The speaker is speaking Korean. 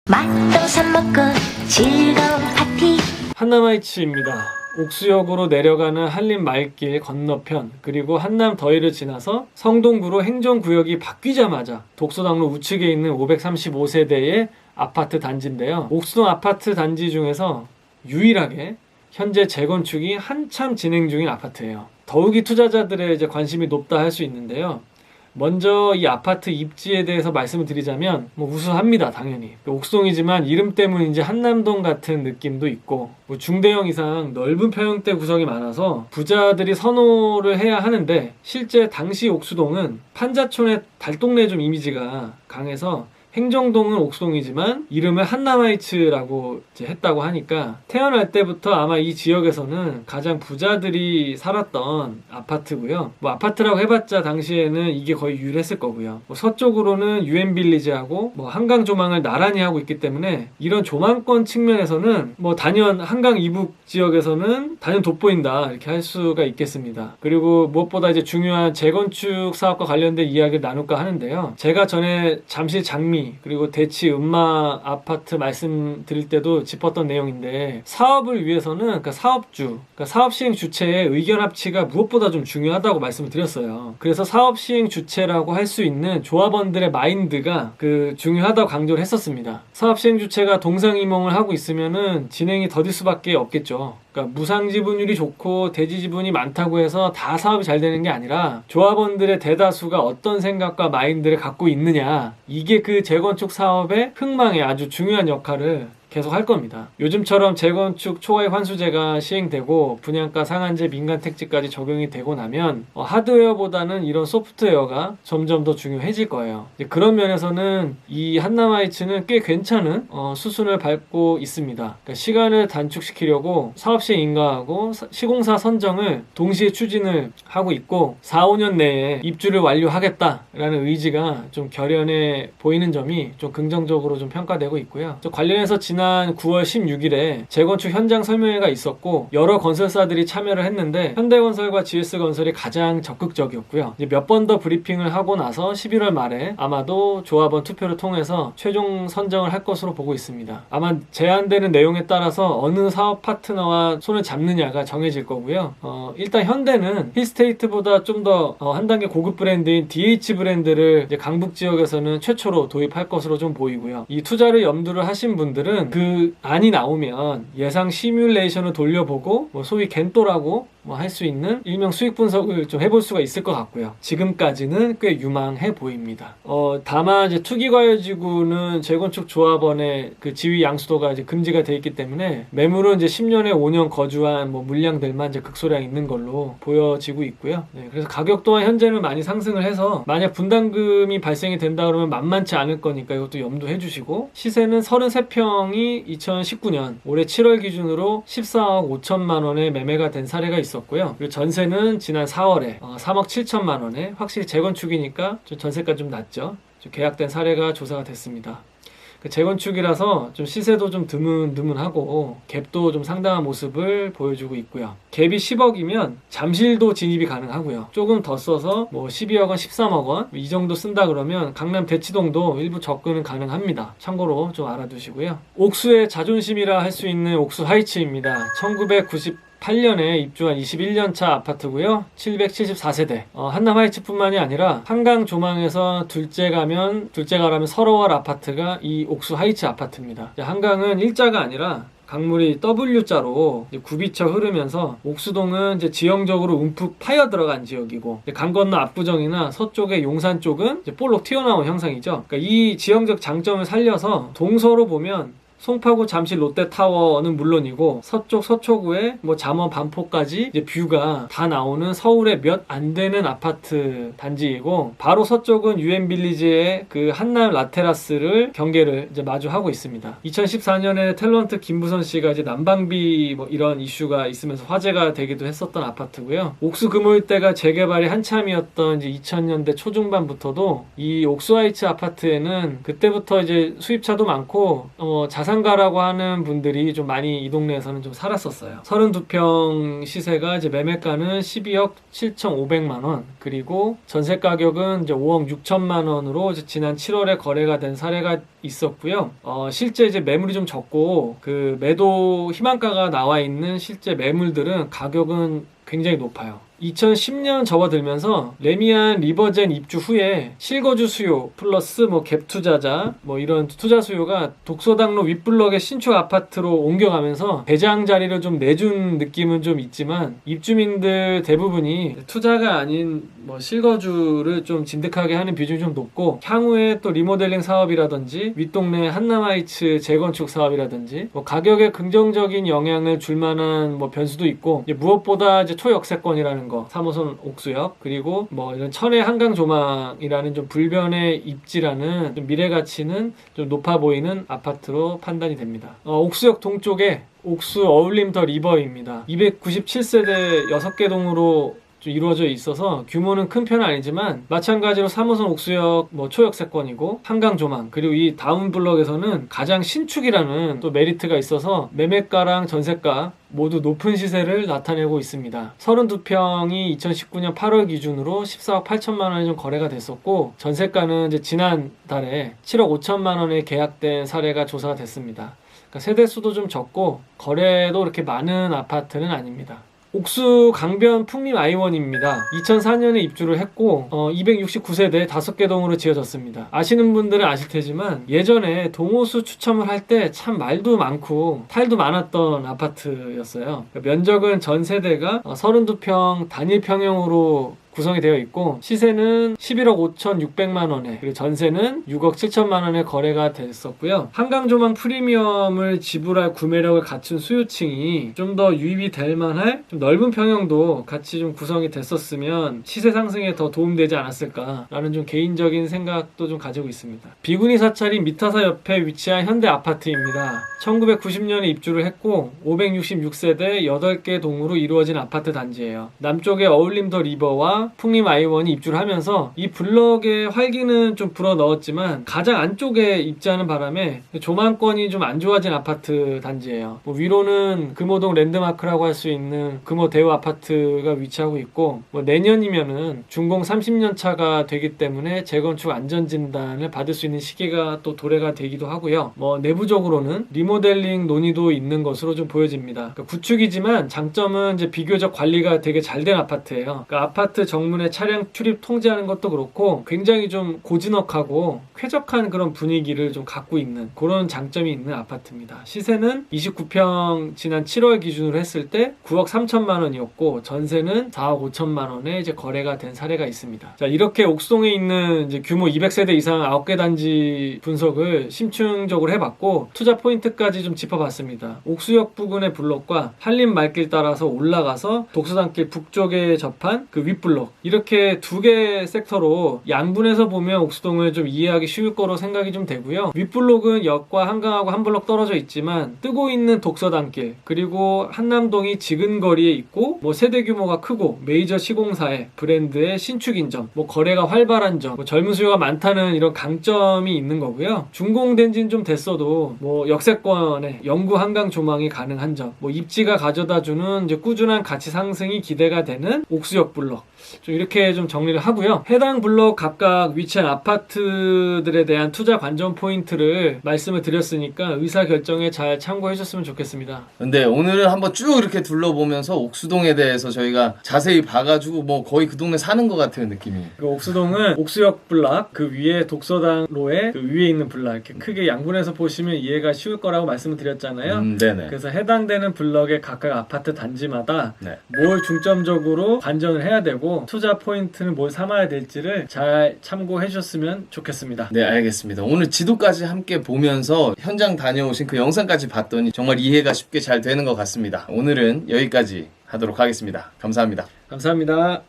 맛도 사 먹고 즐거운 파티. 한남하이츠입니다. 옥수역으로 내려가는 한림 말길 건너편, 그리고 한남 더위를 지나서 성동구로 행정구역이 바뀌자마자 독소당로 우측에 있는 535세대의 아파트 단지인데요. 옥수동 아파트 단지 중에서 유일하게 현재 재건축이 한참 진행 중인 아파트예요. 더욱이 투자자들의 이제 관심이 높다 할 수 있는데요. 먼저 이 아파트 입지에 대해서 말씀을 드리자면 우수합니다. 당연히 옥수동이지만 이름 때문인지 한남동 같은 느낌도 있고, 중대형 이상 넓은 평형대 구석이 많아서 부자들이 선호를 해야 하는데, 실제 당시 옥수동은 판자촌의 달동네 좀 이미지가 강해서 행정동은 옥수동이지만 이름을 한남하이츠라고 이제 했다고 하니까 태어날 때부터 아마 이 지역에서는 가장 부자들이 살았던 아파트고요. 아파트라고 해봤자 당시에는 이게 거의 유일했을 거고요. 서쪽으로는 유엔빌리지하고 한강 조망을 나란히 하고 있기 때문에 이런 조망권 측면에서는 단연 한강 이북 지역에서는 단연 돋보인다 이렇게 할 수가 있겠습니다. 그리고 무엇보다 이제 중요한 재건축 사업과 관련된 이야기를 나눌까 하는데요. 제가 전에 잠실 장미 그리고 대치 음마 아파트 말씀드릴 때도 짚었던 내용인데, 사업을 위해서는 그러니까 사업주, 그러니까 사업 시행 주체의 의견 합치가 무엇보다 좀 중요하다고 말씀을 드렸어요. 그래서 사업 시행 주체라고 할 수 있는 조합원들의 마인드가 중요하다고 강조를 했었습니다. 사업 시행 주체가 동상이몽을 하고 있으면은 진행이 더딜 수밖에 없겠죠. 그러니까 무상 지분율이 좋고 대지 지분이 많다고 해서 다 사업이 잘 되는 게 아니라 조합원들의 대다수가 어떤 생각과 마인드를 갖고 있느냐, 이게 그 재건축 사업의 흥망에 아주 중요한 역할을 계속 할 겁니다. 요즘처럼 재건축 초과익 환수제가 시행되고 분양가 상한제 민간 택지까지 적용이 되고 나면 하드웨어보다는 이런 소프트웨어가 점점 더 중요해질 거예요. 그런 면에서는 이 한남하이츠는 꽤 괜찮은 수순을 밟고 있습니다. 그러니까 시간을 단축시키려고 사업 시행 인가하고 시공사 선정을 동시에 추진을 하고 있고 4, 5년 내에 입주를 완료하겠다라는 의지가 좀 결연해 보이는 점이 좀 긍정적으로 좀 평가되고 있고요. 관련해서 지난 9월 16일에 재건축 현장 설명회가 있었고 여러 건설사들이 참여를 했는데 현대건설과 GS건설이 가장 적극적이었고요. 몇 번 더 브리핑을 하고 나서 11월 말에 아마도 조합원 투표를 통해서 최종 선정을 할 것으로 보고 있습니다. 아마 제안되는 내용에 따라서 어느 사업 파트너와 손을 잡느냐가 정해질 거고요. 일단 현대는 힐스테이트보다 좀 더 한 단계 고급 브랜드인 DH 브랜드를 이제 강북 지역에서는 최초로 도입할 것으로 좀 보이고요. 이 투자를 염두를 하신 분들은 그 안이 나오면 예상 시뮬레이션을 돌려보고 소위 겐또라고 할 수 있는 일명 수익 분석을 좀 해볼 수가 있을 것 같고요. 지금까지는 꽤 유망해 보입니다. 다만 이제 투기과열지구는 재건축 조합원의 그 지위 양수도가 이제 금지가 돼 있기 때문에 매물은 이제 10년에 5년 거주한 물량들만 이제 극소량 있는 걸로 보여지고 있고요. 그래서 가격 또한 현재는 많이 상승을 해서 만약 분담금이 발생이 된다 그러면 만만치 않을 거니까 이것도 염두해 주시고, 시세는 33평이 2019년 올해 7월 기준으로 14억 5천만 원에 매매가 된 사례가 있었고요. 그리고 전세는 지난 4월에 3억 7천만 원에, 확실히 재건축이니까 좀 전세가 좀 낮죠. 좀 계약된 사례가 조사가 됐습니다. 재건축이라서 좀 시세도 좀 드문드문하고 갭도 좀 상당한 모습을 보여주고 있고요. 갭이 10억이면 잠실도 진입이 가능하고요. 조금 더 써서 12억 원, 13억 원 이 정도 쓴다 그러면 강남 대치동도 일부 접근은 가능합니다. 참고로 좀 알아두시고요. 옥수의 자존심이라 할 수 있는 옥수 하이츠입니다. 1998년에 입주한 21년차 아파트고요. 774세대. 한남하이츠뿐만이 아니라 한강 조망에서 둘째가라면 서러워할 아파트가 이 옥수 하이츠 아파트입니다. 한강은 일자가 아니라 강물이 W자로 굽이쳐 흐르면서 옥수동은 이제 지형적으로 움푹 파여 들어간 지역이고, 강 건너 압구정이나 서쪽의 용산 쪽은 이제 볼록 튀어나온 형상이죠. 그러니까 이 지형적 장점을 살려서 동서로 보면 송파구 잠실 롯데타워는 물론이고 서쪽 서초구에 잠원 반포까지 이제 뷰가 다 나오는 서울의 몇 안 되는 아파트 단지이고, 바로 서쪽은 유엔빌리지의 그 한남 라테라스를 경계를 이제 마주하고 있습니다. 2014년에 탤런트 김부선 씨가 이제 난방비 이런 이슈가 있으면서 화제가 되기도 했었던 아파트고요. 옥수 금호일대가 재개발이 한참이었던 이제 2000년대 초중반부터도 이 옥수 하이츠 아파트에는 그때부터 이제 수입차도 많고 자산 가상가라고 하는 분들이 좀 많이 이 동네에서는 좀 살았었어요. 32평 시세가 이제 매매가는 12억 7,500만 원, 그리고 전세 가격은 이제 5억 6천만 원으로 이제 지난 7월에 거래가 된 사례가 있었고요. 실제 이제 매물이 좀 적고 그 매도 희망가가 나와 있는 실제 매물들은 가격은 굉장히 높아요. 2010년 접어들면서 레미안 리버젠 입주 후에 실거주 수요 플러스 뭐 갭 투자자 뭐 이런 투자 수요가 독서당로 윗블럭의 신축 아파트로 옮겨가면서 배장 자리를 좀 내준 느낌은 좀 있지만 입주민들 대부분이 투자가 아닌 뭐 실거주를 좀 진득하게 하는 비중이 좀 높고, 향후에 또 리모델링 사업이라든지 윗동네 한남하이츠 재건축 사업이라든지 뭐 가격에 긍정적인 영향을 줄 만한 뭐 변수도 있고, 무엇보다 이제 초역세권이라는 거, 3호선 옥수역, 그리고 뭐 이런 천혜 한강 조망이라는 좀 불변의 입지라는 좀 미래 가치는 좀 높아 보이는 아파트로 판단이 됩니다. 옥수역 동쪽에 옥수 어울림 더 리버입니다. 297세대 6개 동으로 좀 이루어져 있어서 규모는 큰 편은 아니지만, 마찬가지로 3호선 옥수역 뭐 초역세권이고 한강 조망, 그리고 이 다운 블럭에서는 가장 신축이라는 또 메리트가 있어서 매매가랑 전세가 모두 높은 시세를 나타내고 있습니다. 32평이 2019년 8월 기준으로 14억 8천만 원에 좀 거래가 됐었고, 전세가는 이제 지난달에 7억 5천만 원에 계약된 사례가 조사가 됐습니다. 그러니까 세대수도 좀 적고 거래도 그렇게 많은 아파트는 아닙니다. 옥수 강변 풍림 아이원입니다. 2004년에 입주를 했고 269세대 5개 동으로 지어졌습니다. 아시는 분들은 아실 테지만 예전에 동호수 추첨을 할 때 참 말도 많고 탈도 많았던 아파트였어요. 면적은 전 세대가 32평 단일 평형으로 구성이 되어 있고, 시세는 11억 5,600만 원에, 그리고 전세는 6억 7천만 원에 거래가 됐었고요. 한강조망 프리미엄을 지불할 구매력을 갖춘 수요층이 좀 더 유입이 될 만할 좀 넓은 평형도 같이 좀 구성이 됐었으면 시세 상승에 더 도움되지 않았을까라는 좀 개인적인 생각도 좀 가지고 있습니다. 비구니 사찰이 미타사 옆에 위치한 현대 아파트입니다. 1990년에 입주를 했고 566세대 8개 동으로 이루어진 아파트 단지예요. 남쪽에 어울림 더 리버와 풍림 아이원이 입주를 하면서 이 블럭의 활기는 좀 불어 넣었지만 가장 안쪽에 입지하는 바람에 조망권이 좀 안 좋아진 아파트 단지예요. 뭐 위로는 금호동 랜드마크라고 할 수 있는 금호 대우 아파트가 위치하고 있고, 뭐 내년이면은 준공 30년 차가 되기 때문에 재건축 안전진단을 받을 수 있는 시기가 또 도래가 되기도 하고요. 뭐 내부적으로는 리모델링 논의도 있는 것으로 좀 보여집니다. 그러니까 구축이지만 장점은 이제 비교적 관리가 되게 잘 된 아파트예요. 그러니까 아파트 정문에 차량 출입 통제하는 것도 그렇고 굉장히 좀 고즈넉하고 쾌적한 그런 분위기를 좀 갖고 있는 그런 장점이 있는 아파트입니다. 시세는 29평 지난 7월 기준으로 했을 때 9억 3천만 원이었고 전세는 4억 5천만 원에 이제 거래가 된 사례가 있습니다. 자, 이렇게 옥수동에 있는 이제 규모 200세대 이상 9개 단지 분석을 심층적으로 해봤고 투자 포인트까지 좀 짚어봤습니다. 옥수역 부근의 블록과 한림 말길 따라서 올라가서 독서단길 북쪽에 접한 그 윗블록, 이렇게 두 개 섹터로 양분해서 보면 옥수동을 좀 이해하기 쉬울 거로 생각이 좀 되고요. 윗블록은 역과 한강하고 한 블록 떨어져 있지만 뜨고 있는 독서단길, 그리고 한남동이 지근거리에 있고 뭐 세대 규모가 크고 메이저 시공사의 브랜드의 신축인 점, 뭐 거래가 활발한 점, 뭐 젊은 수요가 많다는 이런 강점이 있는 거고요. 준공된 지는 좀 됐어도 뭐 역세권의 영구 한강 조망이 가능한 점, 뭐 입지가 가져다주는 이제 꾸준한 가치 상승이 기대가 되는 옥수역 블록, 좀 이렇게 좀 정리를 하고요. 해당 블록 각각 위치한 아파트들에 대한 투자 관전 포인트를 말씀을 드렸으니까 의사결정에 잘 참고해 주셨으면 좋겠습니다. 근데 오늘은 한번 쭉 이렇게 둘러보면서 옥수동에 대해서 저희가 자세히 봐가지고 뭐 거의 그 동네 사는 것 같은 느낌이. 옥수동은 옥수역 블락, 그 위에 독서당로에 그 위에 있는 블락, 이렇게 크게 양분해서 보시면 이해가 쉬울 거라고 말씀을 드렸잖아요. 네네. 그래서 해당되는 블럭의 각각 아파트 단지마다 네. 뭘 중점적으로 관전을 해야 되고 투자 포인트는 뭘 삼아야 될지를 잘 참고해 주셨으면 좋겠습니다. 네, 알겠습니다. 오늘 지도까지 함께 보면서 현장 다녀오신 그 영상까지 봤더니 정말 이해가 쉽게 잘 되는 것 같습니다. 오늘은 여기까지 하도록 하겠습니다. 감사합니다. 감사합니다.